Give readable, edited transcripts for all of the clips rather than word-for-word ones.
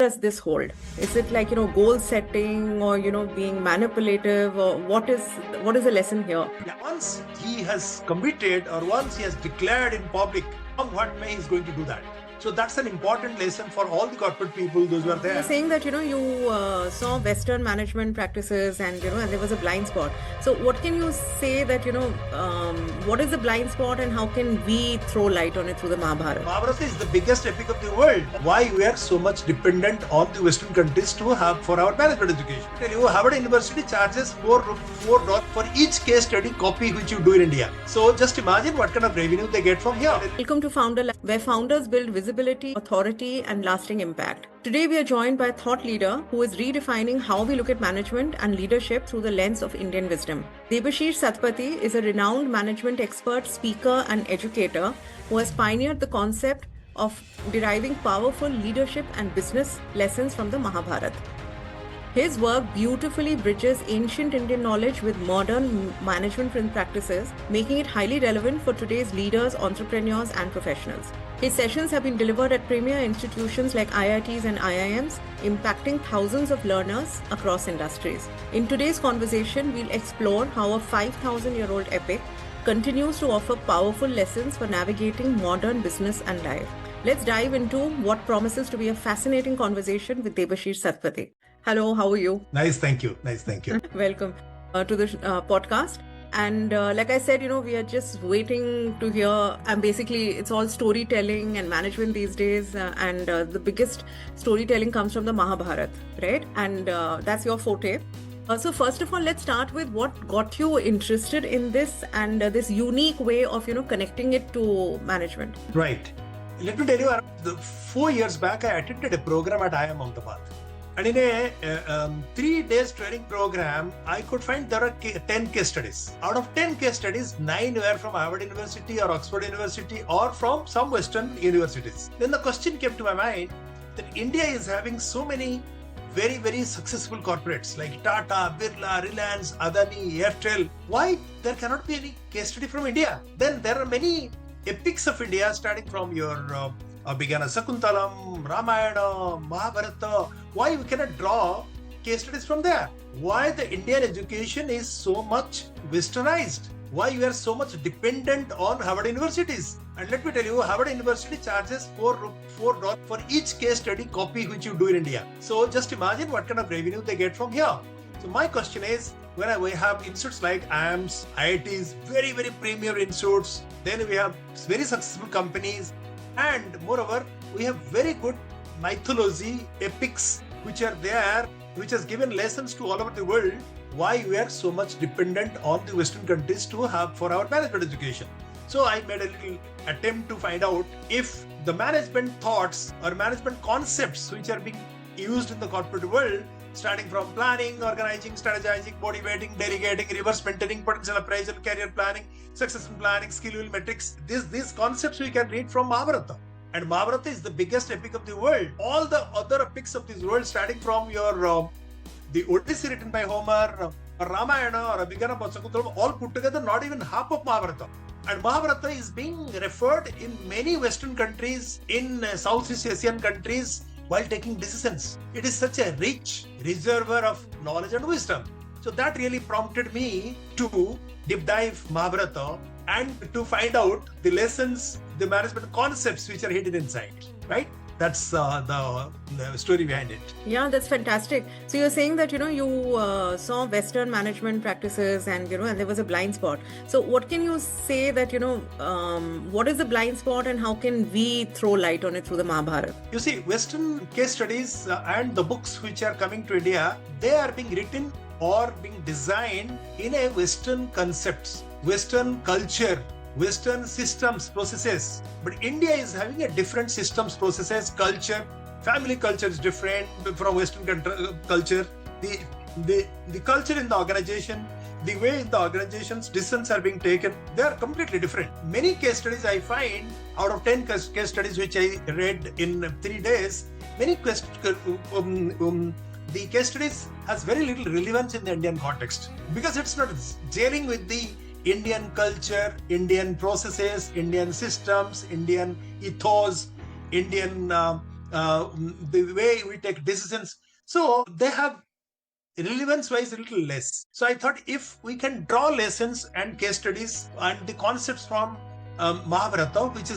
does this hold? Is it like, goal setting or, being manipulative, or what is the lesson here? Yeah, once he has committed or once he has declared in public, come what may, he's going to do that. So that's an important lesson for all the corporate people, those who are there. You're saying that, you saw Western management practices and, and there was a blind spot. So what can you say that, what is the blind spot and how can we throw light on it through the Mahabharata? Mahabharata is the biggest epic of the world. Why we are so much dependent on the Western countries to have for our management education? I tell you, Harvard University charges $4 for each case study copy which you do in India. So just imagine what kind of revenue they get from here. Welcome to FounderLabs, where founders build visibility, authority, and lasting impact. Today, we are joined by a thought leader who is redefining how we look at management and leadership through the lens of Indian wisdom. Debasis Satapathy is a renowned management expert, speaker, and educator who has pioneered the concept of deriving powerful leadership and business lessons from the Mahabharata. His work beautifully bridges ancient Indian knowledge with modern management practices, making it highly relevant for today's leaders, entrepreneurs, and professionals. His sessions have been delivered at premier institutions like IITs and IIMs, impacting thousands of learners across industries. In today's conversation, we'll explore how a 5,000-year-old epic continues to offer powerful lessons for navigating modern business and life. Let's dive into what promises to be a fascinating conversation with Debasis Satapathy. Hello, how are you? Nice, thank you. Welcome to the podcast. And like I said, we are just waiting to hear. And basically, it's all storytelling and management these days. And the biggest storytelling comes from the Mahabharata, right? And that's your forte. So first of all, let's start with what got you interested in this and this unique way of, connecting it to management. Right. Let me tell you, 4 years back, I attended a program at IIM Ahmedabad. And in a 3 days training program, I could find there are 10 case studies. Out of 10 case studies, 9 were from Harvard University or Oxford University or from some Western universities. Then the question came to my mind that India is having so many very, very successful corporates like Tata, Birla, Reliance, Adani, Airtel. Why there cannot be any case study from India? Then there are many epics of India starting from your began Sakuntalam, Ramayana, Mahabharata. Why we cannot draw case studies from there? Why the Indian education is so much westernized? Why we are so much dependent on Harvard universities? And let me tell you, Harvard University charges $4 for each case study copy which you do in India. So just imagine what kind of revenue they get from here. So my question is, when we have institutes like IIMs, IITs, very, very premier institutes, then we have very successful companies, and moreover, we have very good mythology, epics, which are there, which has given lessons to all over the world, why we are so much dependent on the Western countries to have for our management education. So I made a little attempt to find out if the management thoughts or management concepts which are being used in the corporate world, starting from planning, organizing, strategizing, motivating, delegating, reverse mentoring, potential appraisal, career planning, succession planning, skill metrics. These concepts we can read from Mahabharata. And Mahabharata is the biggest epic of the world. All the other epics of this world, starting from your the Odyssey written by Homer, or Ramayana, or Abhigana Sakuntalam, all put together, not even half of Mahabharata. And Mahabharata is being referred in many Western countries, in Southeast Asian countries, while taking decisions. It is such a rich reservoir of knowledge and wisdom. So that really prompted me to deep dive Mahabharata and to find out the lessons, the management concepts which are hidden inside, right? That's the story behind it. Yeah, that's fantastic. So you're saying that, you saw Western management practices and, and there was a blind spot. So what can you say that, what is the blind spot and how can we throw light on it through the Mahabharata? You see, Western case studies and the books which are coming to India, they are being written or being designed in a Western concepts, Western culture, Western systems, processes. But India is having a different systems, processes, culture. Family culture is different from Western culture. The culture in the organization, the way the organization's decisions are being taken, they are completely different. Many case studies I find, out of 10 case studies which I read in 3 days, many the case studies has very little relevance in the Indian context because it's not dealing with the Indian culture, Indian processes, Indian systems, Indian ethos, Indian the way we take decisions. So they have relevance wise a little less. So I thought if we can draw lessons and case studies and the concepts from Mahabharata, which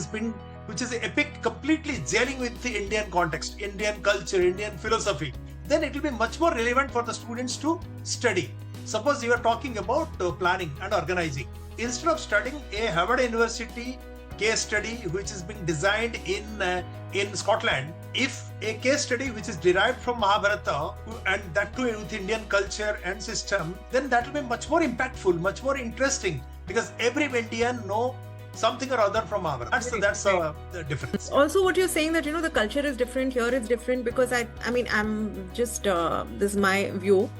is epic, completely gelling with the Indian context, Indian culture, Indian philosophy, then it will be much more relevant for the students to study. Suppose you are talking about planning and organizing. Instead of studying a Harvard University case study which is being designed in Scotland, if a case study which is derived from Mahabharata and that too with Indian culture and system, then that will be much more impactful, much more interesting, because every Indian know something or other from Mahabharata. That's the difference. Also, what you're saying that the culture is different, here it's different, because I mean I'm just this is my view.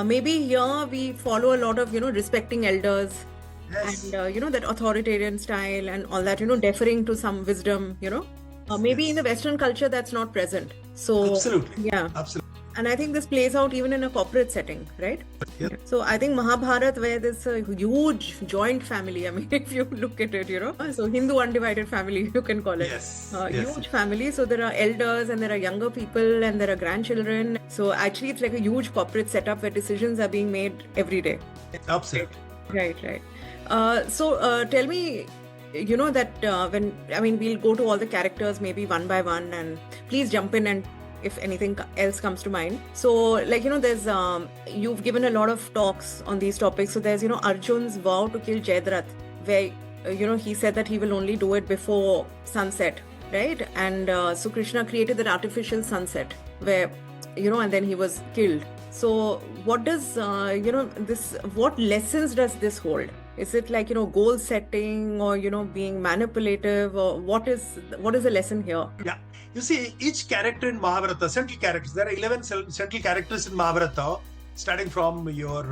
Maybe here we follow a lot of respecting elders. Yes. And that authoritarian style and all that, deferring to some wisdom, maybe in the Western culture that's not present. So Absolutely. yeah, Absolutely. and I think this plays out even in a corporate setting, right? Yeah. So I think Mahabharata, where there's a huge joint family, I mean, if you look at it, so Hindu undivided family, you can call it. Yes. Huge family. So there are elders and there are younger people and there are grandchildren. So actually it's like a huge corporate setup where decisions are being made every day. Absolutely. Right. So tell me, that when we'll go to all the characters maybe one by one, and please jump in and if anything else comes to mind. So there's you've given a lot of talks on these topics. So there's Arjun's vow to kill Jayadratha, where he said that he will only do it before sunset, right? And so Krishna created that artificial sunset where and then he was killed. So what does what lessons does this hold? Is it like goal setting or being manipulative, or what is the lesson here? Yeah, you see, each character in Mahabharata, central characters, there are 11 central characters in Mahabharata, starting from your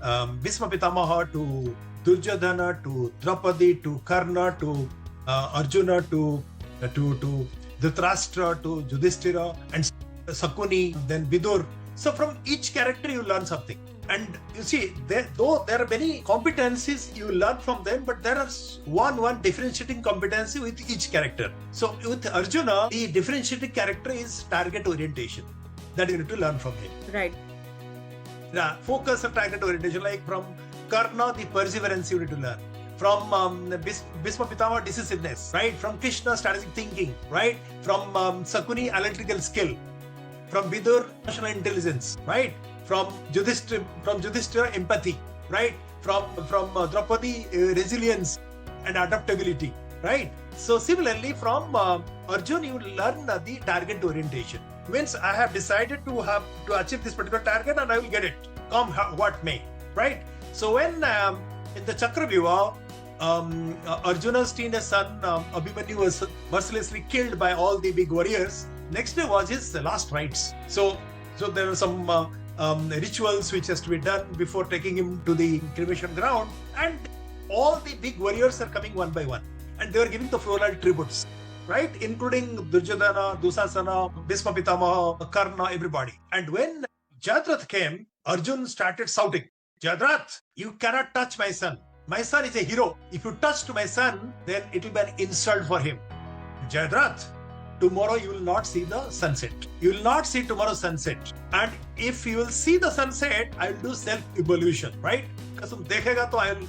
Bhisma Pitamaha to Duryodhana to Draupadi to Karna to Arjuna to Dhritarashtra to Yudhishthira and Sakuni, then Vidur. So from each character you learn something. And you see, though there are many competencies you learn from them, but there are one differentiating competency with each character. So with Arjuna, the differentiating character is target orientation that you need to learn from him. Right. Yeah, focus and target orientation. Like from Karna, the perseverance you need to learn. From Bhisma Pitamaha, decisiveness, right? From Krishna, strategic thinking, right? From Sakuni, analytical skill. From Vidur, emotional intelligence, right? From Yudhishthira, empathy, right? From Draupadi, resilience and adaptability, right? So similarly, from Arjun, you learn the target orientation. Means I have decided to achieve this particular target and I will get it, come what may, right? So when in the Chakravyuha, Arjuna's teenage son Abhimanyu was mercilessly killed by all the big warriors. Next day was his last rites. So there are some rituals which has to be done before taking him to the cremation ground, and all the big warriors are coming one by one, and they are giving the floral tributes, right? Including Duryodhana, Dusasana, Bhisma Pitamaha, Karna, everybody. And when Jayadratha came, Arjun started shouting, "Jayadratha, you cannot touch my son. My son is a hero. If you touch to my son, then it will be an insult for him. Jayadratha, tomorrow you will not see the sunset. You will not see tomorrow's sunset. And if you will see the sunset, I will do self-evolution, right? Because I will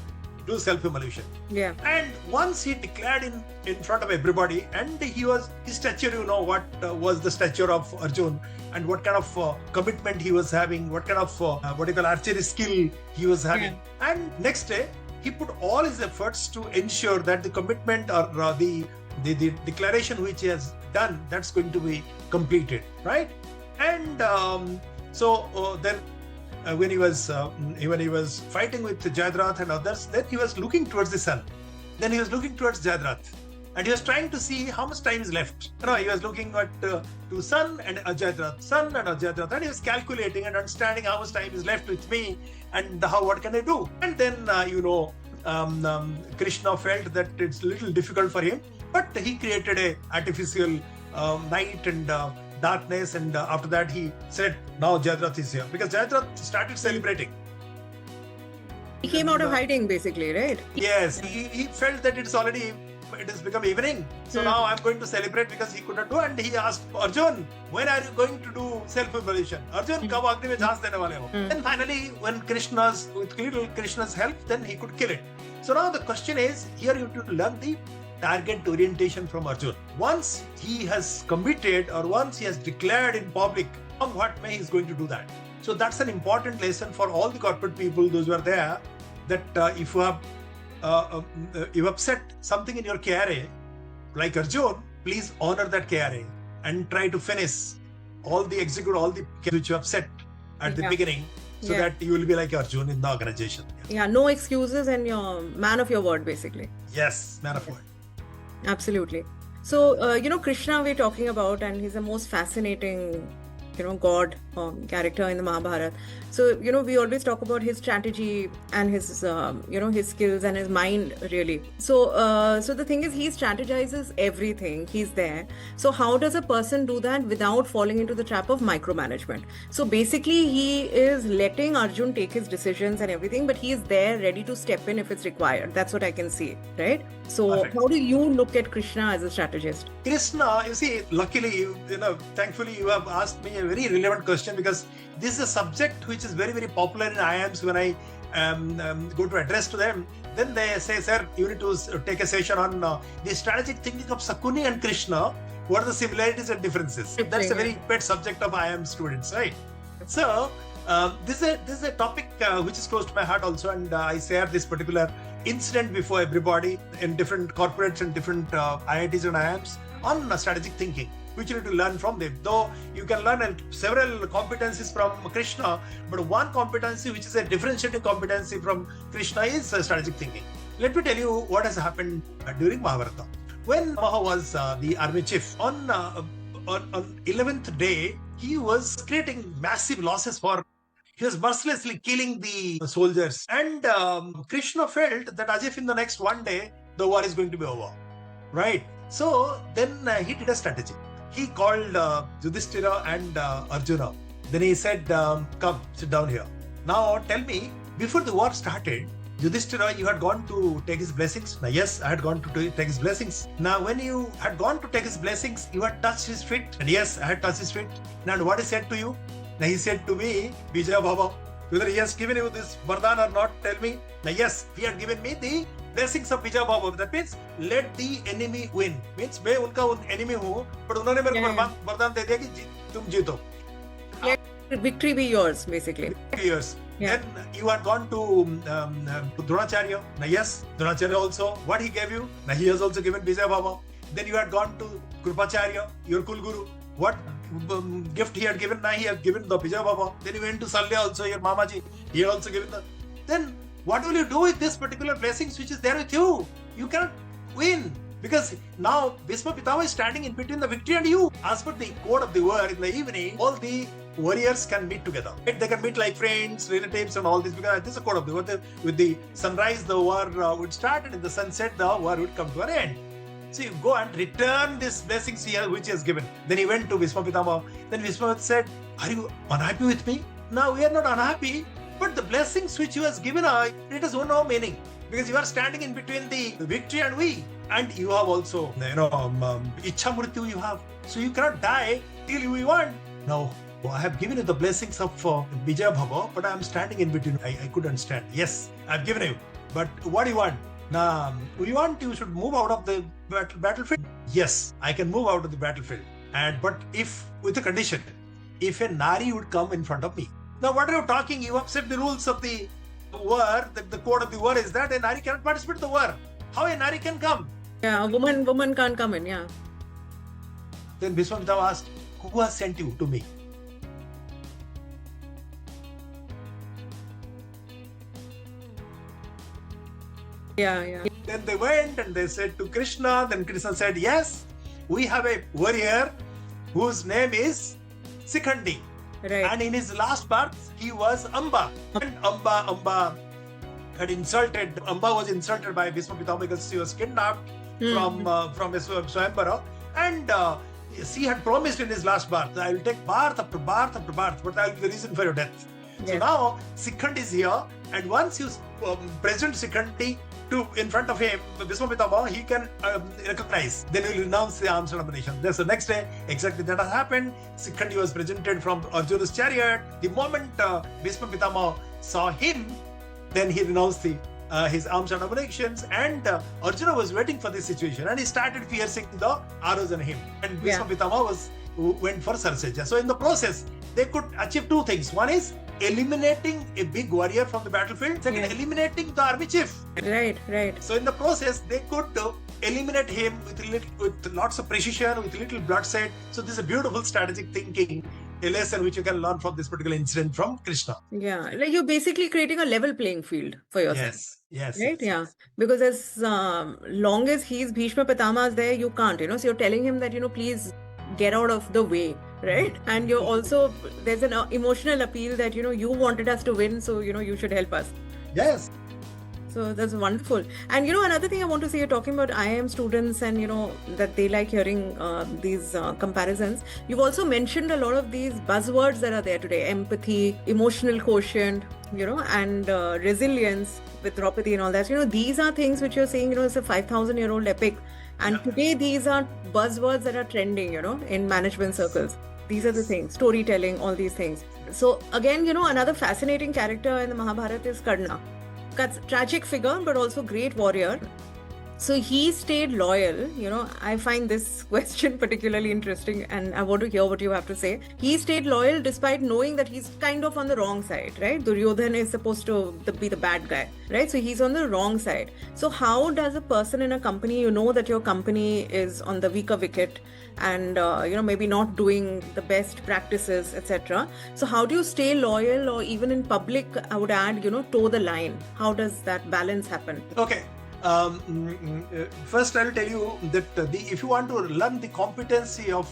do self-evolution." Yeah. And once he declared in front of everybody, and his stature, what was the stature of Arjun, and what kind of commitment he was having, what kind of archery skill he was having. Yeah. And next day, he put all his efforts to ensure that the commitment or the declaration which he has done, that's going to be completed, right? And then when he was fighting with Jayadratha and others, then he was looking towards the sun. Then he was looking towards Jayadratha, and he was trying to see how much time is left. He was looking at to sun and Jayadratha, and he was calculating and understanding how much time is left with me, and what can I do? And then Krishna felt that it's a little difficult for him, but he created a artificial night and darkness, and after that he said, "Now Jayadratha is here," because Jayadratha started celebrating. He came out of hiding, basically, right? Yes, he felt that it's already it has become evening. So now I'm going to celebrate because he could not do. And he asked Arjun, when are you going to do self-immolation? Arjun, kab agni mein jhaans dene wale ho? Then finally, with Krishna's help, then he could kill it. So now the question is, here you have to learn the target orientation from Arjun. Once he has committed or once he has declared in public, come what may, he is going to do that. So that's an important lesson for all the corporate people, those who are there, that if you have you upset something in your KRA, like Arjun, please honor that KRA and try to finish execute all the which you have set at the beginning, so that you will be like Arjun in the organization. Yeah, no excuses and you're man of your word, basically. Yes, man of word. Absolutely. So, Krishna we're talking about, and he's the most fascinating god character in the Mahabharata. So we always talk about his strategy and his his skills and his mind, really. So the thing is, he strategizes everything. He's there. So how does a person do that without falling into the trap of micromanagement? So basically, he is letting Arjun take his decisions and everything, but he is there ready to step in if it's required. That's what I can see, right? So perfect. How do you look at Krishna as a strategist? Krishna, you see, luckily, thankfully you have asked me a very relevant question, because this is a subject which is very, very popular in IIMs. When I go to address to them, then they say, sir, you need to take a session on the strategic thinking of Sakuni and Krishna. What are the similarities and differences? That's a very pet subject of IIM students, right? So this is a topic which is close to my heart also, and I share this particular incident before everybody in different corporates and different IITs and IIMs on strategic thinking, which you need to learn from them. Though you can learn several competencies from Krishna, but one competency which is a differentiating competency from Krishna is strategic thinking. Let me tell you what has happened during Mahabharata. When Maha was the army chief, on 11th day, he was creating massive losses he was mercilessly killing the soldiers. And Krishna felt that as if in the next one day, the war is going to be over. Right? So then he did a strategy. He called Yudhishthira and Arjuna. Then he said, come, sit down here. Now tell me, before the war started, Yudhishthira, you had gone to take his blessings? Now, yes, I had gone to take his blessings. Now, when you had gone to take his blessings, you had touched his feet? And yes, I had touched his feet. Now, what he said to you? Now, he said to me, Vijaya Baba, whether he has given you this vardhan or not, tell me. Now, yes, he had given me the blessings of Vijaya Baba. That means, let the enemy win. Means, मैं उनका enemy हूँ, but उन्होंने मेरे को वरदान दे दिया कि तुम जीतो. Let victory be yours, basically. Victory be yours. Yeah. Then you had gone to Dronacharya. Now, yes, Dronacharya also. What he gave you? Now, he has also given Vijaya Baba. Then you had gone to Krupacharya, your Kulguru. What gift he had given? Now, he had given the Vijaya Baba. Then you went to Salya also, your Mamaji. He had also given the. Then, what will you do with this particular blessings which is there with you? You cannot win. Because now Bhisma Pitama is standing in between the victory and you. As per the code of the war, in the evening, all the warriors can meet together. They can meet like friends, relatives and all this, because this is a code of the war. With the sunrise, the war would start, and in the sunset, the war would come to an end. So you go and return this blessings here which he has given. Then he went to Bhisma Pitama. Then Bhisma said, are you unhappy with me? Now we are not unhappy, but the blessings which you has given, it has no meaning. Because you are standing in between the victory and we. And you have also, Ichha Mrityu you have. So you cannot die till you want. Now, I have given you the blessings of Vijaya Bhava, but I am standing in between. I couldn't understand. Yes, I have given you. But what do you want? Now, you should move out of the battlefield? Yes, I can move out of the battlefield. But if, with a condition, if a Nari would come in front of me. Now, what are you talking? You have set the rules of the war. The code of the war is that a Nari cannot participate in the war. How a Nari can come? Yeah, a woman can't come in, yeah. Then Bhisma Pitama asked, who has sent you to me? Yeah. Then they went and they said to Krishna. Then Krishna said, yes, we have a warrior whose name is Sikhandi. Right. And in his last birth, he was Amba. And Amba had insulted, Amba was insulted by Bhisma Pitama because she was kidnapped from Swayambara. And she had promised in his last birth, I will take birth after birth after birth, but I will be the reason for your death. Yeah. So now Sikhandi is here, and once you present Sikhandi to in front of him, Bhisma Pitama, he can recognize. Then he will renounce the arms nomination. That's the next day, exactly that has happened. Sikhandi was presented from Arjuna's chariot. The moment Bhisma Pitama saw him, then he renounced his arms nominations, and Arjuna was waiting for this situation, and he started piercing the arrows on him. And Bhisma Pitama went for Sarsaja. So in the process, they could achieve two things. One is eliminating a big warrior from the battlefield. Second, eliminating the army chief. Right. So in the process, they could eliminate him with lots of precision, with little bloodshed. So this is a beautiful strategic thinking, a lesson which you can learn from this particular incident from Krishna. Yeah, like you're basically creating a level playing field for yourself. Yes. Right? Yeah. Because as long as he's Bhishma Pitama's there, you can't, So you're telling him that, please get out of the way, right? And you're also, there's an emotional appeal that, you wanted us to win, so, you should help us. Yes. So that's wonderful. And, another thing I want to say, you're talking about IIM students and, that they like hearing these comparisons. You've also mentioned a lot of these buzzwords that are there today: empathy, emotional quotient, and resilience with Draupadi and all that. These are things which you're saying, it's a 5,000-year-old epic. And today these are buzzwords that are trending, in management circles. These are the things, storytelling, all these things. So again, another fascinating character in the Mahabharata is Karna. Tragic figure, but also great warrior. So he stayed loyal. I find this question particularly interesting, and I want to hear what you have to say. He stayed loyal despite knowing that he's kind of on the wrong side, right? Duryodhan is supposed to be the bad guy, right? So he's on the wrong side. So how does a person in a company, that your company is on the weaker wicket and, maybe not doing the best practices, etc. So how do you stay loyal, or even in public, I would add, toe the line? How does that balance happen? Okay. First, I will tell you that if you want to learn the competency of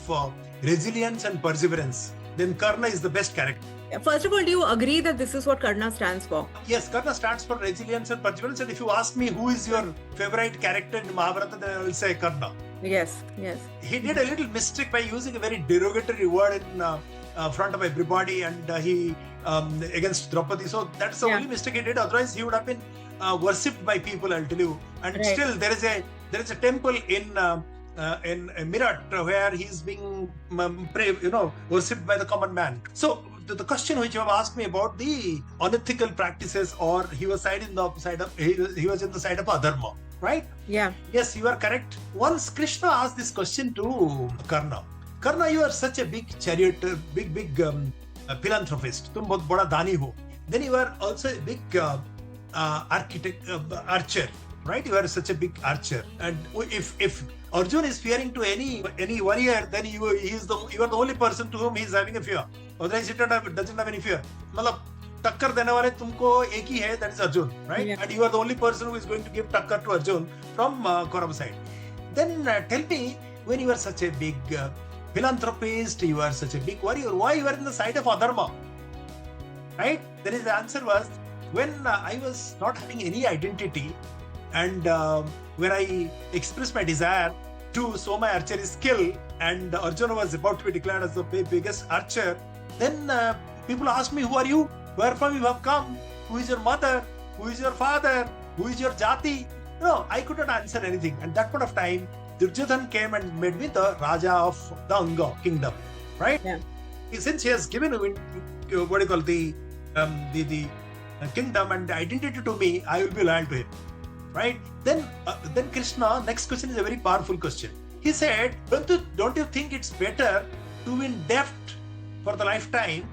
resilience and perseverance, then Karna is the best character. First of all, do you agree that this is what Karna stands for? Yes, Karna stands for resilience and perseverance. And if you ask me who is your favorite character in Mahabharata, then I will say Karna. Yes. He did a little mistake by using a very derogatory word in front of everybody, and he against Draupadi. So that's the only mistake he did. Otherwise, he would have been worshipped by people, I'll tell you. And still, there is a temple in Meerut where he's being worshipped by the common man. So the question which you have asked me about the unethical practices, or he was in the side of adharma, right? Yeah. Yes, you are correct. Once Krishna asked this question to Karna. Karna, you are such a big charioteer, big philanthropist. तुम बहुत बड़ा दानी हो. Then you are also a big archer, right? You are such a big archer. And if Arjun is fearing to any warrior, then you are the only person to whom he is having a fear. Otherwise, he doesn't have any fear. मतलब टक्कर देने वाले तुमको एक ही है, that is Arjun, right? Yeah. And you are the only person who is going to give takkar to Arjun from Kaurav side. Then tell me, when you are such a big philanthropist, you are such a big warrior, why you are in the side of adharma, right? Then his answer was, when I was not having any identity, and when I expressed my desire to show my archery skill, and Arjuna was about to be declared as the biggest archer, then people asked me, who are you? Where from you have come? Who is your mother? Who is your father? Who is your jati? No, I could not answer anything. At that point of time, Duryodhan came and made me the Raja of the Anga kingdom, right? Yeah. Since he has given the kingdom and the identity to me, I will be loyal to him, right? Then Krishna, next question is a very powerful question. He said, don't you think it's better to be in debt for the lifetime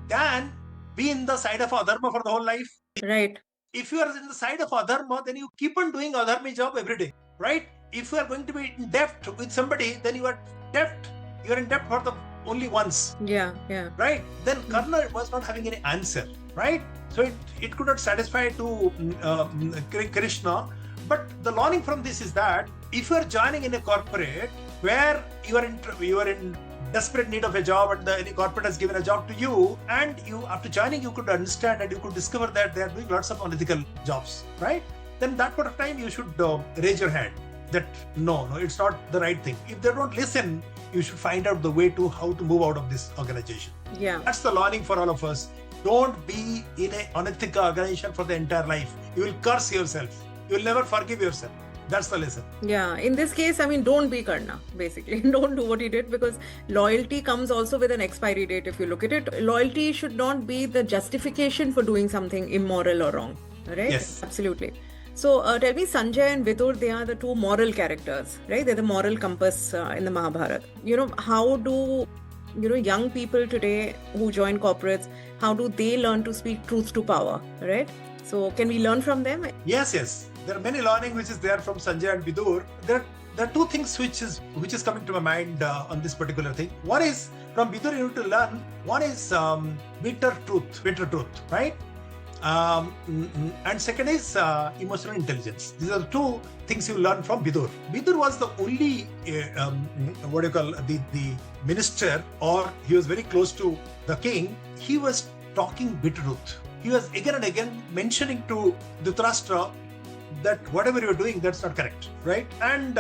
than be in the side of adharma for the whole life? Right. If you are in the side of adharma, then you keep on doing adharma job every day, right? If you are going to be in debt with somebody, then you are in debt for the only once. Yeah. Right? Then Karna was not having any answer, right? So it could not satisfy to Krishna. But the learning from this is that if you are joining in a corporate where you are in desperate need of a job, and any corporate has given a job to you, and you, after joining, you could understand and you could discover that they are doing lots of unethical jobs, right? Then that point of time you should raise your hand that no, it's not the right thing. If they don't listen, you should find out the way to how to move out of this organization. Yeah, that's the learning for all of us. Don't be in an unethical organization for the entire life. You will curse yourself. you'll never forgive yourself. That's the lesson. Yeah, in this case, I mean, don't be Karna, basically. Don't do what he did, because loyalty comes also with an expiry date if you look at it. Loyalty should not be the justification for doing something immoral or wrong, right? Yes. Absolutely. So tell me, Sanjay and Vidur, they are the two moral characters, right? They're the moral compass in the Mahabharata. How do young people today who join corporates, how do they learn to speak truth to power, right? So can we learn from them? Yes. There are many learning which is there from Sanjay and Vidur. There are two things which is coming to my mind on this particular thing. One is from Vidur you need to learn. One is bitter truth, right? And second is emotional intelligence. These are the two things you learn from Vidur. Vidur was the only the minister, or he was very close to the king. He was talking bitter truth. He was again and again mentioning to Dhritarashtra that whatever you're doing, that's not correct, right? And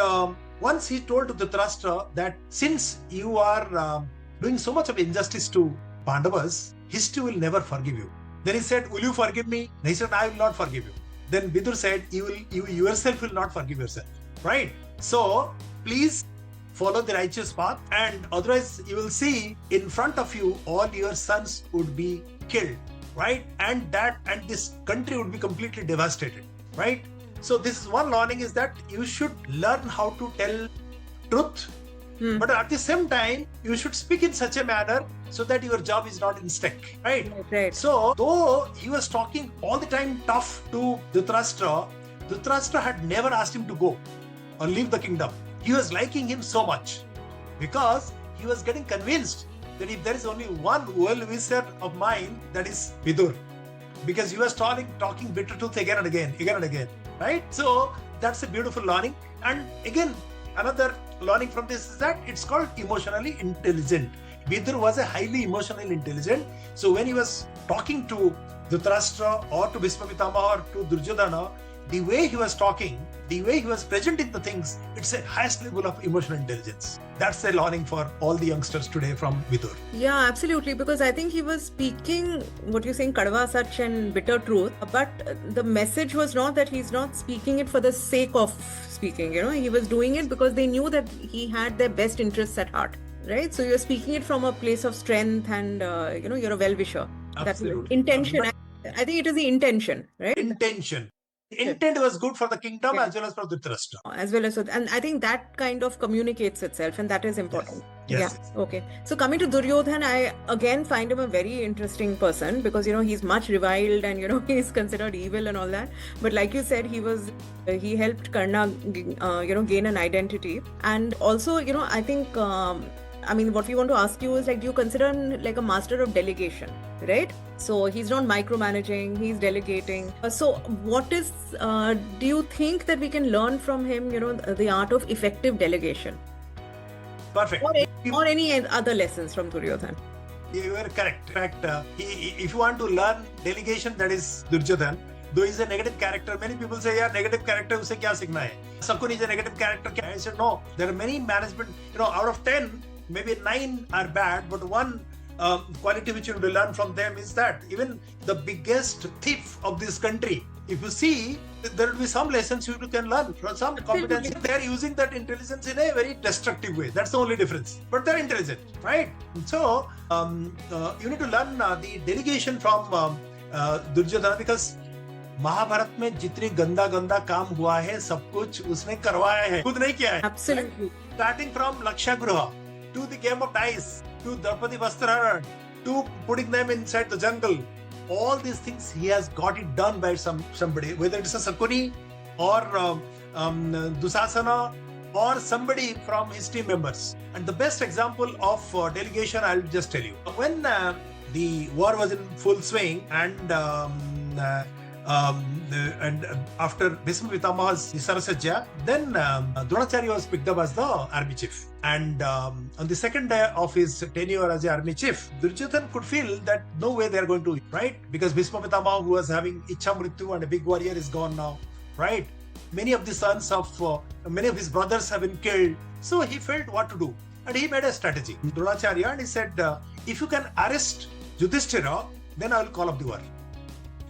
once he told to Dhritarashtra that since you are doing so much of injustice to Pandavas, history will never forgive you. Then he said, will you forgive me? And he said, I will not forgive you. Then Vidur said, you yourself will not forgive yourself, right? So please follow the righteous path, and otherwise you will see in front of you all your sons would be killed, right? And this country would be completely devastated, right? So this is one learning, is that you should learn how to tell truth, but at the same time you should speak in such a manner so that your job is not in stake, right? So though he was talking all the time tough to Dhritarashtra had never asked him to go or leave the kingdom. He was liking him so much because he was getting convinced that if there is only one well-wisher of mine, that is Vidur, because he was talking bitter truth again and again, right? So that's a beautiful learning. And again, another learning from this is that it's called emotionally intelligent. Vidur was a highly emotionally intelligent. So when he was talking to Dhritarashtra or to Bhisma Pitamaha or to Duryodhana, the way he was talking, the way he was presenting the things, it's a highest level of emotional intelligence. That's the learning for all the youngsters today from Vidur. Yeah, absolutely. Because I think he was speaking what you're saying, kadwa sach and bitter truth. But the message was not that he's not speaking it for the sake of speaking. He was doing it because they knew that he had their best interests at heart, right? So you're speaking it from a place of strength, and you're a well-wisher. Absolutely. That's intention. I think it is the intention, right? Intention. Intent was good for the kingdom as well as for Dhritarashtra. And I think that kind of communicates itself, and that is important. Yes. Okay. So coming to Duryodhan, I again find him a very interesting person because he's much reviled and he's considered evil and all that. But like you said, he helped Karna gain an identity, and also I think what we want to ask you is, like, do you consider him like a master of delegation, right? So he's not micromanaging, he's delegating. So what is, do you think that we can learn from him, the art of effective delegation? Perfect. Or any other lessons from Duryodhan? You are correct. In fact, if you want to learn delegation, that is Duryodhan. Though he's a negative character, many people say, yeah, negative character, usse kya sikhna hai? Sakun is a negative character. I said, no, there are many management, out of 10, maybe 9 are bad, but one quality which you will learn from them is that even the biggest thief of this country, if you see, there will be some lessons you can learn from some competencies. They are using that intelligence in a very destructive way. That's the only difference. But they're intelligent, right? So you need to learn the delegation from Duryodhana, because Mahabharat में जितनी गंदा काम हुआ है, सब कुछ उसने करवाया है, खुद नहीं किया है. Absolutely. Starting from Lakshagruha to the game of dice, to Draupadi Vastraharan, to putting them inside the jungle. All these things he has got it done by somebody, whether it's a Sakuni or Dusasana or somebody from his team members. And the best example of delegation, I'll just tell you. When the war was in full swing and after Bhisma Pitamaha's Sarasajya, then Dronacharya was picked up as the army chief. And on the second day of his tenure as the army chief, Duryodhan could feel that no way they are going to, right? Because Bhisma Pitamaha, who was having Ichha Mrityu and a big warrior, is gone now, right? Many of the sons of many of his brothers have been killed. So he felt what to do. And he made a strategy. Dronacharya, and he said, if you can arrest Yudhishthira, then I will call up the war,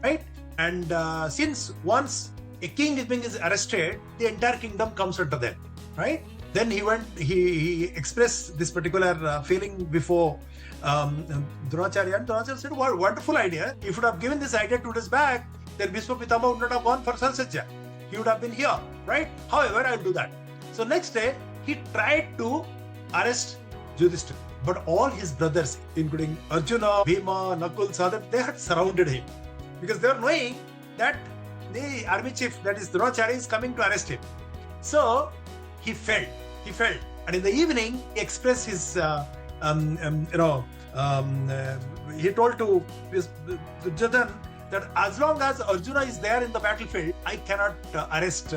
right? And since once a king is arrested, the entire kingdom comes under them, right? Then he expressed this particular feeling before Dronacharya, and Dronacharya said, "What wonderful idea! If you would have given this idea 2 days back, then Bhishma Pitama would not have gone for Sarsajya. He would have been here, right? However, I'll do that." So next day, he tried to arrest Yudhishthira. But all his brothers, including Arjuna, Bhima, Nakul, Sahadev, they had surrounded him because they were knowing that the army chief, that is Dronacharya, is coming to arrest him. So he felt. And in the evening, he expressed his, he told to Duryodhan that as long as Arjuna is there in the battlefield, I cannot arrest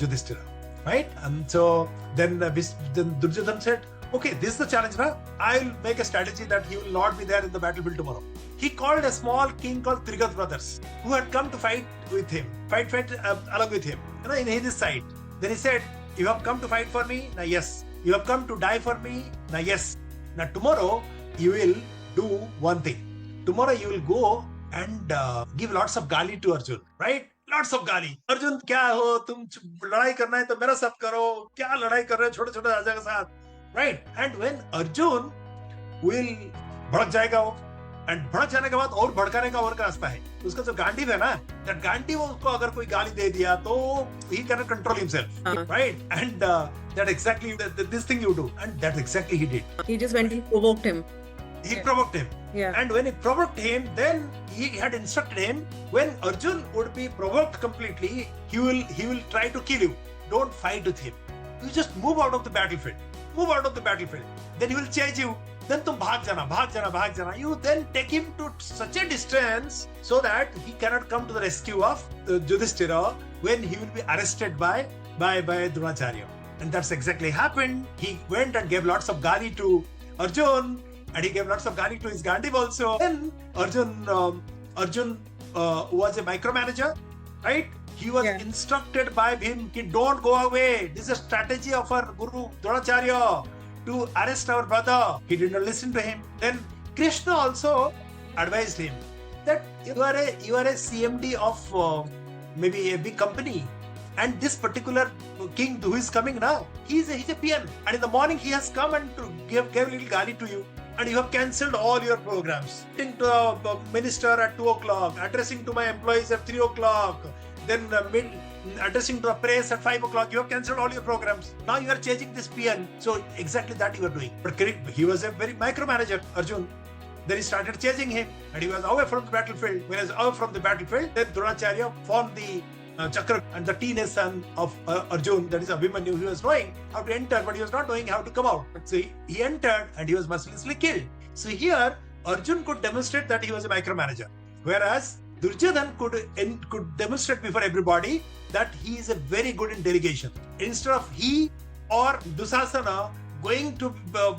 Yudhishthira, right? And so then Duryodhan said, "Okay, this is the challenge, na? I'll make a strategy that he will not be there in the battlefield tomorrow." He called a small king called Trigat brothers who had come to fight with him, fight along with him, in his side. Then he said, "You have come to fight for me? Now yes. You have come to die for me? Now yes. Now tomorrow you will do one thing. Tomorrow you will go and give lots of gali to Arjun, right? Lots of gali. Arjun, क्या हो? तुम लड़ाई करना है तो मेरा साथ करो. क्या लड़ाई कर रहे हो छोटे-छोटे राजा के साथ, right? And when Arjun will भड़क जाएगा वो, and भड़क जाने के बाद और भड़काने का और का रास्ता है. उसका जो गांडीव है ना, that गांडीव उसको अगर कोई गाली दे दिया तो he cannot control himself, right? And that exactly this thing you do, and that's exactly he did. He just went and provoked him. He provoked him. Yeah. And when he provoked him, then he had instructed him, when Arjun would be provoked completely, he will try to kill you. Don't fight with him. You just move out of the battlefield. Move out of the battlefield. Then he will chase you. Then tum bhag jana. You then take him to such a distance so that he cannot come to the rescue of Yudhishthira when he will be arrested by Dronacharya. And that's exactly happened. He went and gave lots of gali to Arjun, and he gave lots of gali to his Gandiv also. Then Arjun was a micromanager, right? He was instructed by him, don't go away. This is a strategy of our Guru Dronacharya to arrest our brother. He did not listen to him. Then Krishna also advised him that you are a CMD of maybe a big company, and this particular king who is coming now, he's a peon, and in the morning he has come and to gave a little gali to you, and you have cancelled all your programs. Addressing to the minister at 2 o'clock, addressing to my employees at 3 o'clock, then addressing to the press at 5 o'clock. You have cancelled all your programs. Now you are changing this peon. So exactly that you are doing. But he was a very micromanager, Arjun. Then he started chasing him, and he was away from the battlefield. When he was away from the battlefield, then Dronacharya formed the Chakra, and the teenage son of Arjun, that is Abhimanyu, he was knowing how to enter, but he was not knowing how to come out. So he entered, and he was mercilessly killed. So here, Arjun could demonstrate that he was a micromanager, whereas Duryodhan could demonstrate before everybody that he is a very good in delegation. Instead of he or Dusasana going to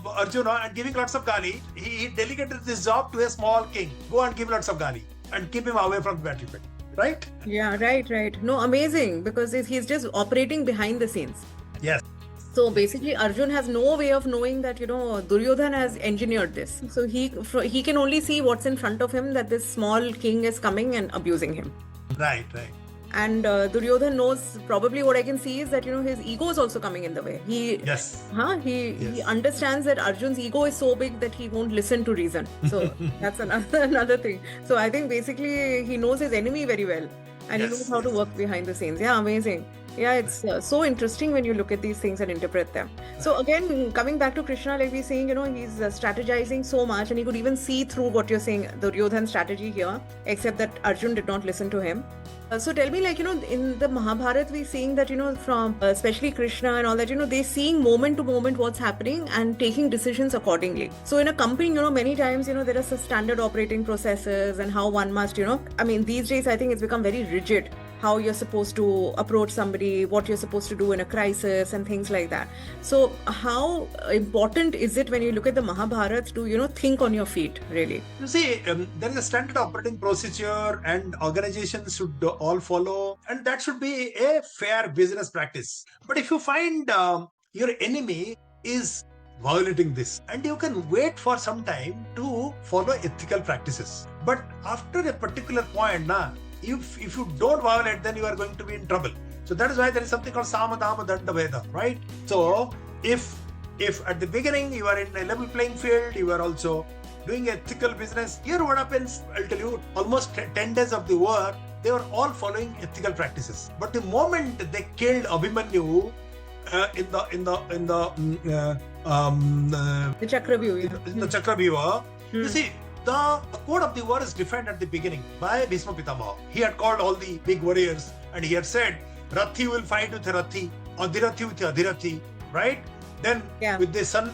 Arjuna and giving lots of gali, he delegated this job to a small king. Go and give lots of gali and keep him away from the battlefield. Right? Yeah, right. No, amazing, because he's just operating behind the scenes. Yes. So basically, Arjun has no way of knowing that, Duryodhan has engineered this. So he can only see what's in front of him, that this small king is coming and abusing him. Right. And Duryodhan knows, probably what I can see is that, his ego is also coming in the way. He understands that Arjun's ego is so big that he won't listen to reason. So that's another thing. So I think basically he knows his enemy very well, and he knows how to work behind the scenes. Yeah, amazing. Yeah, it's so interesting when you look at these things and interpret them. So again, coming back to Krishna, like we're saying, he's strategizing so much, and he could even see through what you're saying, Duryodhan's strategy here, except that Arjun did not listen to him. So tell me, in the Mahabharata, we're seeing that, from especially Krishna and all that, they're seeing moment to moment what's happening and taking decisions accordingly. So in a company, many times, there are some standard operating processes and how one must, these days, I think it's become very rigid, how you're supposed to approach somebody, what you're supposed to do in a crisis and things like that. So how important is it when you look at the Mahabharata to, think on your feet, really? You see, there is a standard operating procedure, and organizations should all follow, and that should be a fair business practice. But if you find your enemy is violating this, and you can wait for some time to follow ethical practices. But after a particular point, if you don't violate, then you are going to be in trouble. So that is why there is something called Samadama Danda Veda, right? So if at the beginning you are in a level playing field, you are also doing ethical business. Here what happens, I'll tell you, almost 10 days of the war, they were all following ethical practices. But the moment they killed Abhimanyu in the Chakravyuh. in the Chakravyuh, you see, the code of the war is defined at the beginning by Bhishma Pitamaha. He had called all the big warriors and he had said, Rathi will fight with Rathi, Adhirathi with Adhirathi, right? Then with the sun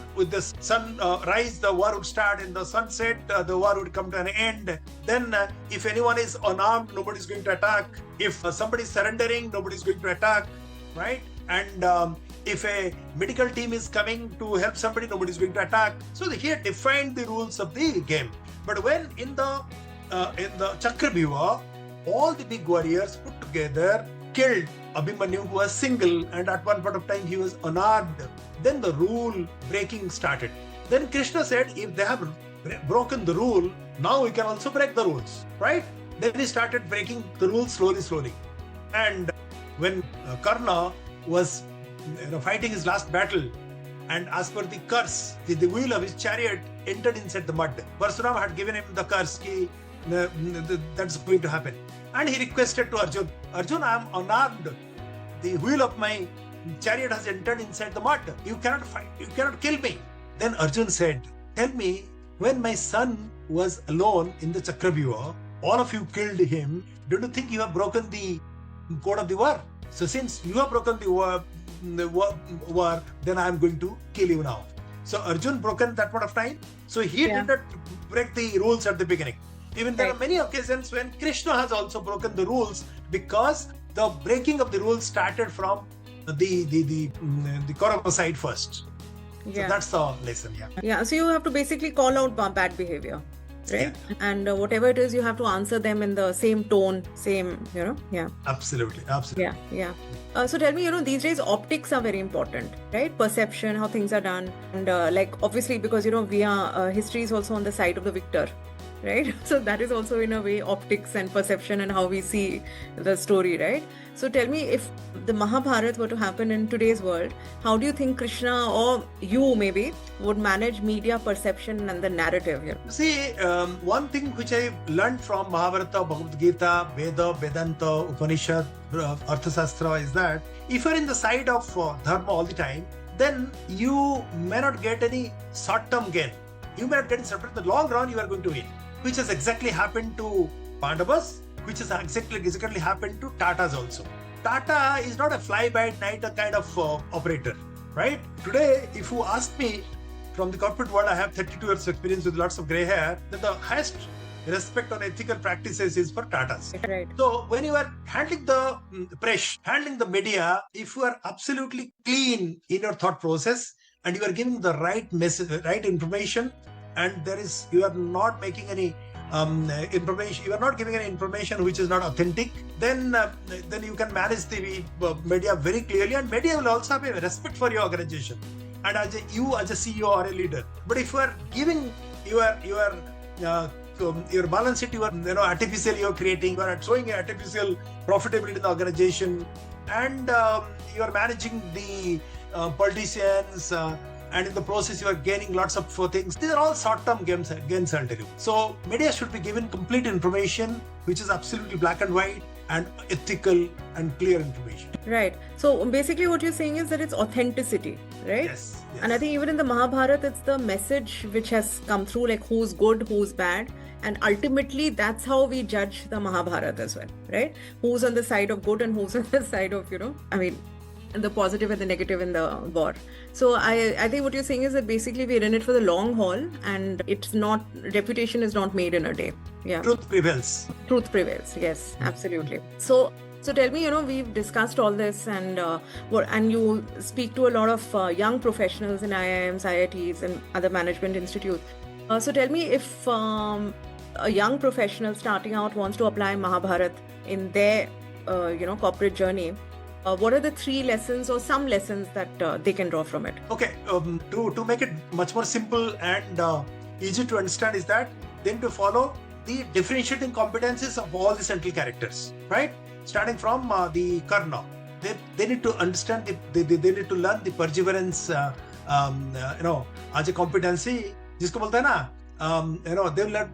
rise, the war would start. In the sunset, the war would come to an end. Then if anyone is unarmed, nobody is going to attack. If somebody is surrendering, nobody is going to attack, right? And if a medical team is coming to help somebody, nobody is going to attack. So he had defined the rules of the game. But when in the Chakravyuh, all the big warriors put together killed Abhimanyu, who was single, and at one point of time he was unarmed. Then the rule breaking started. Then Krishna said, if they have broken the rule, now we can also break the rules, right? Then he started breaking the rules slowly. And when Karna was fighting his last battle, and as per the curse, the wheel of his chariot entered inside the mud. Parsuram had given him the curse, that's going to happen. And he requested to Arjun, I am unarmed. The wheel of my chariot has entered inside the mud. You cannot fight. You cannot kill me. Then Arjun said, tell me, when my son was alone in the Chakravyuh, all of you killed him. Don't you think you have broken the code of the war? So since you have broken the war, then I am going to kill you now. So Arjun broken that point of time. So he did not break the rules at the beginning. Even there are many occasions when Krishna has also broken the rules, because the breaking of the rules started from the Kaurava side first. So that's the lesson. So you have to basically call out bad behavior, right? And whatever it is, you have to answer them in the same tone, same, Absolutely. So tell me, these days optics are very important, right? Perception, how things are done, and obviously because we are history is also on the side of the victor, right? So that is also in a way optics and perception and how we see the story, right? So tell me, if the Mahabharata were to happen in today's world, how do you think Krishna or you maybe would manage media perception and the narrative here? See, one thing which I learned from Mahabharata, Bhagavad Gita, Veda, Vedanta, Upanishad, Arthasastra is that if you're in the side of Dharma all the time, then you may not get any short-term gain. You may not get it, in the long run you are going to win. Which has exactly happened to Pandavas, which has exactly happened to Tatas also. Tata is not a fly-by-night kind of operator, right? Today, if you ask me, from the corporate world, I have 32 years experience with lots of grey hair, that the highest respect on ethical practices is for Tatas. Right. So when you are handling the press, handling the media, if you are absolutely clean in your thought process and you are giving the right message, right information, and you are not making any information, you are not giving any information which is not authentic, then you can manage the media very clearly, and media will also have a respect for your organization and as a CEO or a leader. But if you are giving your balance sheet, you are artificial, you are creating, you are showing artificial profitability in the organization, and you are managing the politicians. And in the process, you are gaining lots of things. These are all short-term gains, I'll tell you. So, media should be given complete information, which is absolutely black and white, and ethical and clear information. Right. So, basically what you're saying is that it's authenticity, right? Yes. And I think even in the Mahabharata, it's the message which has come through, like who's good, who's bad. And ultimately, that's how we judge the Mahabharata as well, right? Who's on the side of good and who's on the side of, the positive and the negative in the war. So I think what you're saying is that basically we're in it for the long haul, and reputation is not made in a day. Yeah. Truth prevails. Yes, absolutely. So tell me, we've discussed all this, and you speak to a lot of young professionals in IIMs, IITs, and other management institutes. So tell me, if a young professional starting out wants to apply Mahabharata in their corporate journey, what are the 3 lessons or some lessons that they can draw from it? Okay, to make it much more simple and easy to understand is that they need to follow the differentiating competencies of all the central characters, right? Starting from the Karna. They need to understand, they need to learn the perseverance, as a competency, जिसको बोलते हैं ना, they will learn.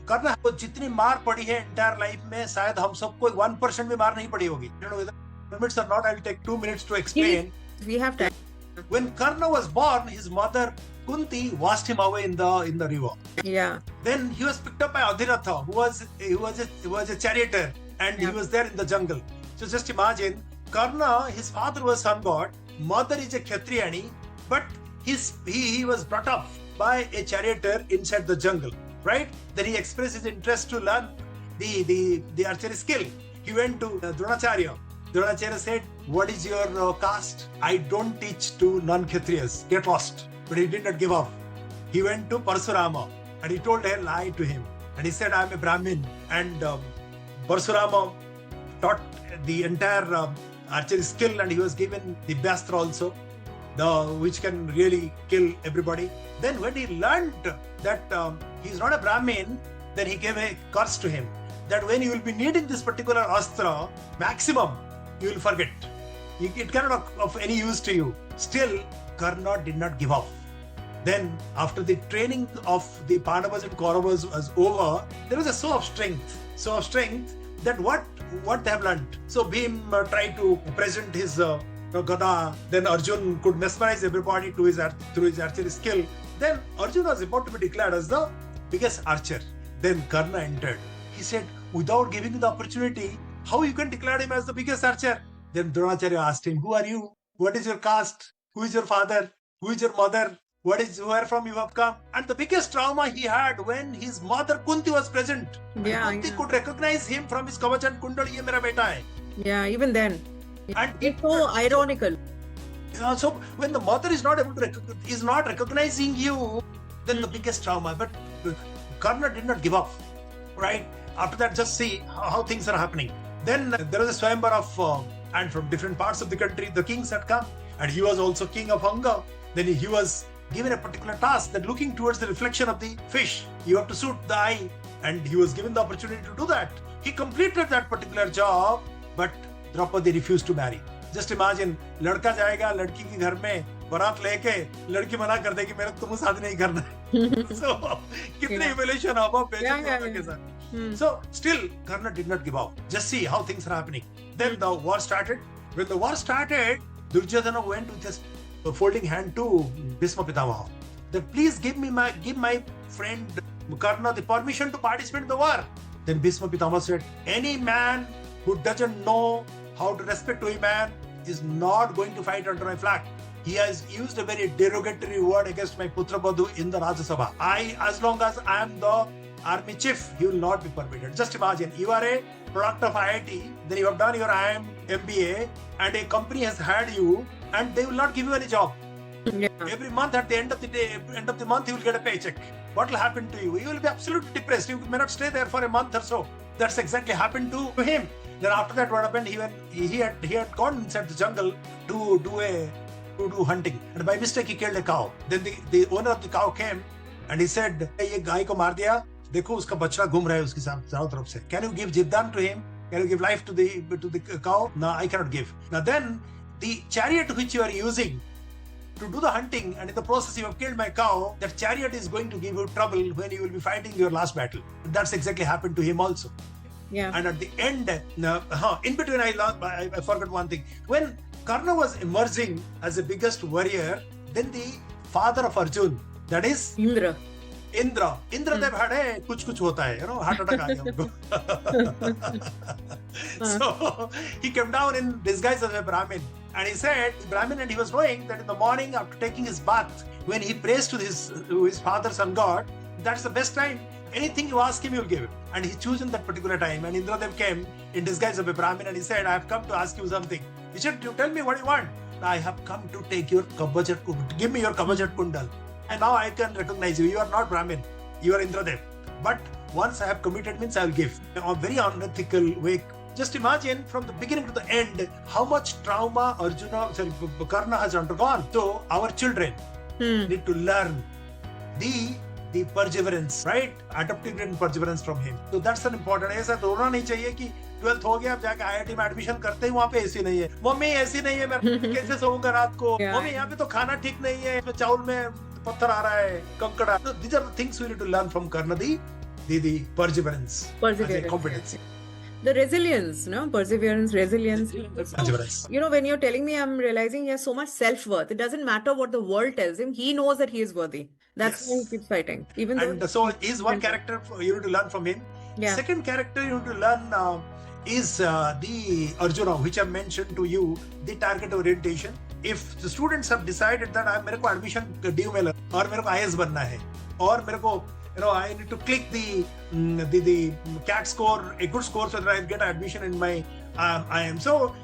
Karna को जितनी मार पड़ी है entire life में, शायद हम सबको 1% भी मार नहीं पड़ी होगी. Whether permits or not, I will take 2 minutes to explain. We have time. When Karna was born, his mother Kunti washed him away in the river. Yeah. Then he was picked up by Adhiratha, who was a charioteer, and he was there in the jungle. So just imagine, Karna, his father was sun god, mother is a Kshatriyani, but he was brought up by a charioteer inside the jungle, right? Then he expressed his interest to learn the archery skill. He went to Dronacharya. Dronacharya said, "What is your caste? I don't teach to non-Kshatriyas. Get lost." But he did not give up. He went to Parsurama and he told a lie to him. And he said, "I am a Brahmin." And Parsurama taught the entire archery skill, and he was given the Bastra also, which can really kill everybody. Then when he learned that he's not a Brahmin, then he gave a curse to him, that when you will be needing this particular astra, maximum, you will forget. It cannot of any use to you. Still, Karna did not give up. Then, after the training of the Pandavas and Kauravas was over, there was a show of strength that what they have learned. So Bhim tried to present his Gada. Then Arjun could mesmerize everybody through his archery skill. Then Arjun was about to be declared as the biggest archer. Then Karna entered. He said, "Without giving you the opportunity, how you can declare him as the biggest archer?" Then Dronacharya asked him, "Who are you? What is your caste? Who is your father? Who is your mother? Where from you have come?" And the biggest trauma he had when his mother Kunti was present. Kunti could recognize him from his kavach and kundal. "Ye mera beta hai." Yeah, even then. And It's so ironical. So when the mother is not able to is not recognizing you, then the biggest trauma. But Karna did not give up, right? After that, just see how things are happening. Then there was a swayamvar of, and from different parts of the country, the kings had come, and he was also king of Anga. Then he was given a particular task, that looking towards the reflection of the fish, you have to shoot the eye, and he was given the opportunity to do that. He completed that particular job, but Draupadi refused to marry. Just imagine, लड़का जाएगा लड़की के घर में बारात लेके, लड़की मना कर देगी मेरे को तुम शादी नहीं करना है. So कितने humiliation अब के साथ. So still Karna did not give up. Just see how things are happening. Then the war started. When the war started, Duryodhana went with his folding hand to Bhisma Pitamaha, that please give my friend Karna the permission to participate in the war. Then Bhisma Pitamaha said, "Any man who doesn't know how to respect to a man is not going to fight under my flag." He has used a very derogatory word against my Putra Badhu in the Rajya Sabha. As long as I am the army chief, he will not be permitted. Just imagine, you are a product of IIT, then you have done your IIM MBA, and a company has hired you, and they will not give you any job. Yeah. Every month, at the end of the month, you will get a paycheck. What will happen to you? You will be absolutely depressed. You may not stay there for a month or so. That's exactly happened to him. Then after that, what happened? He had gone inside the jungle to do hunting, and by mistake he killed a cow. Then the owner of the cow came and he said, "ये गाय को मार दिया. देखो उसका बछड़ा घूम रहा है उसके चारों तरफ से. Can you give jiddan to him? Can you give life to the cow?" "No, I cannot give." Now then, the chariot which you are using to do the hunting, and in the process you have killed my cow, that chariot is going to give you trouble when you will be fighting your last battle. And that's exactly happened to him also. Yeah. And at the end, in between, I forgot one thing. When Karna was emerging as the biggest warrior, then the father of Arjun, that is Indra Dev had a kuch hota hai, heart attack aa gaya unko. So he came down in disguise as a Brahmin, and he said, Brahmin, and he was knowing that in the morning after taking his bath, when he prays to his father sun god, that's the best time. Anything you ask him, he will give it. And he chose in that particular time. And Indradev came in disguise of a Brahmin, and he said, "I have come to ask you something." He said, "You tell me what you want." "I have come to take your kabajat, give me your kabajat kundal. And now I can recognize you. You are not Brahmin. You are Indradev. But once I have committed means I will give." In a very unethical way. Just imagine from the beginning to the end how much trauma Karna has undergone. So our children need to learn the the perseverance, right? Adaptability and perseverance from him. So that's an important. ऐसा रोना नहीं चाहिए कि 12th हो गया, अब जाके IIT में एडमिशन करते ही वहाँ पे एसी नहीं है, मम्मी एसी नहीं है, मैं कैसे सोऊंगा रात को, मम्मी यहाँ पे तो खाना ठीक नहीं है, इसमें चावल में पत्थर आ रहा है, कंकड़. So these are the things we need to learn from Karna, the perseverance, as a competency. The resilience, no? Perseverance, resilience. Perseverance. You know, when you're telling me, I'm realizing he has so much self-worth. It doesn't matter what the world tells him. He knows that he is worthy. That's why he keeps fighting. Even though so is one character you need to learn from him. Yeah. Second character you need to learn is the Arjuna, which I mentioned to you, the target orientation. If the students have decided that मेरे को admission due मिला और मेरे को IAS बनना है और मेरे को I need to click the CAT score, a good score, so that I get admission in my IIM. So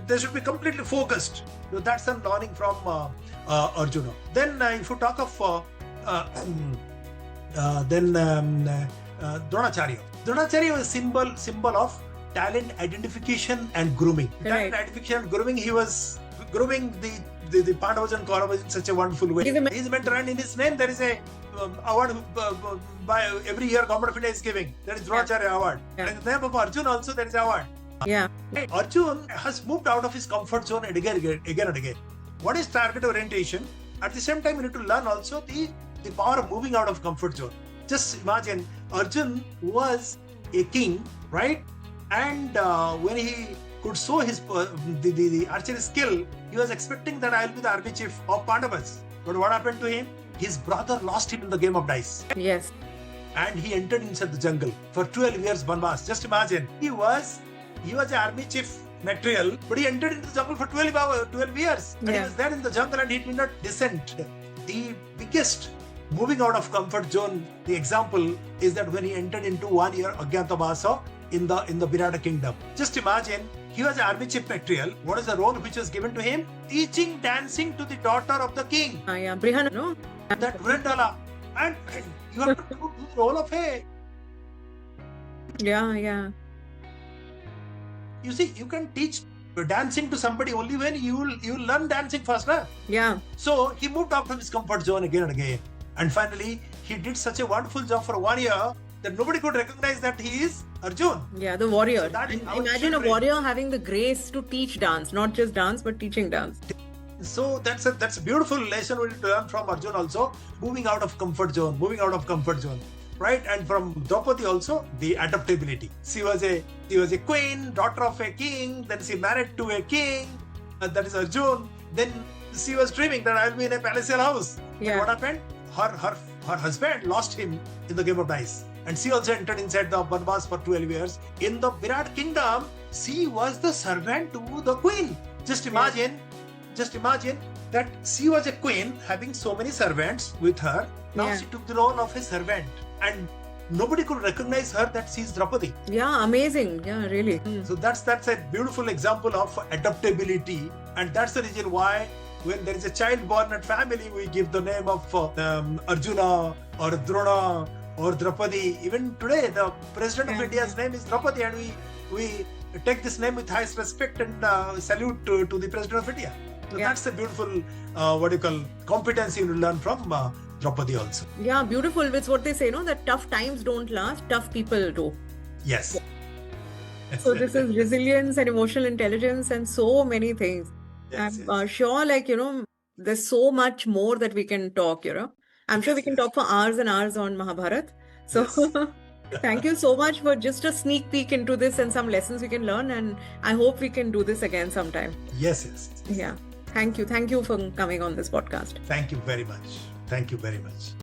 they should be completely focused. So that's some learning from Arjuna. Then if you talk of Dronacharya. Dronacharya was a symbol of talent identification and grooming. Right. Talent identification and grooming. He was grooming the Pandavas and Kauravas in such a wonderful way. He's a mentor, and in his name there is a award by every year Government of India is giving. That is Dronacharya Award. Yeah. And in the name of Arjun also there is an award. Yeah. Arjun has moved out of his comfort zone again and again. What is target orientation? At the same time, you need to learn also the power of moving out of comfort zone. Just imagine, Arjun was a king, right? And when he could show his the archery skill, he was expecting that I will be the army chief of Pandavas. But what happened to him? His brother lost him in the game of dice. Yes. And he entered inside the jungle for 12 years Banvas. Just imagine, he was an army chief material, but he entered into the jungle for 12 years. And he was there in the jungle and he did not descend. The biggest moving out of comfort zone, the example is that when he entered into 1 year Ajnatavasa in the Virata kingdom. Just imagine, he was an army chief material. What is the role which was given to him? Teaching dancing to the daughter of the king. Yeah, Brihana, no? That Vrindala. And you have to do the role of a... Yeah. You see, you can teach dancing to somebody only when you learn dancing first, right? Yeah. So he moved out of his comfort zone again and again. And finally, he did such a wonderful job for 1 year that nobody could recognize that he is Arjun. Yeah, the warrior. So that is imagine a warrior having the grace to teach dance, not just dance, but teaching dance. So that's a beautiful lesson we need to learn from Arjun also. Moving out of comfort zone, right? And from Draupadi also, the adaptability. She was a queen, daughter of a king. Then she married to a king. That is Arjun. Then she was dreaming that I'll be in a palatial house. Yeah. And what happened? Her husband lost him in the game of dice. And she also entered inside the Banvas for 12 years. In the Virat kingdom, she was the servant to the queen. Just imagine that she was a queen having so many servants with her. Now she took the role of a servant. And nobody could recognize her that she's Draupadi. Yeah, amazing. Yeah, really. So that's a beautiful example of adaptability. And that's the reason why when there is a child born at family, we give the name of Arjuna or Drona or Draupadi. Even today, the president of India's name is Draupadi, and we take this name with highest respect and salute to the president of India. So that's a beautiful, competency to learn from Draupadi also. Yeah, beautiful. It's what they say, no? That tough times don't last, tough people do. Yes. So this is resilience and emotional intelligence and so many things. I'm sure, there's so much more that we can talk, I'm sure we can talk for hours and hours on Mahabharata. So thank you so much for just a sneak peek into this and some lessons we can learn. And I hope we can do this again sometime. Yes. Yeah. Thank you. Thank you for coming on this podcast. Thank you very much.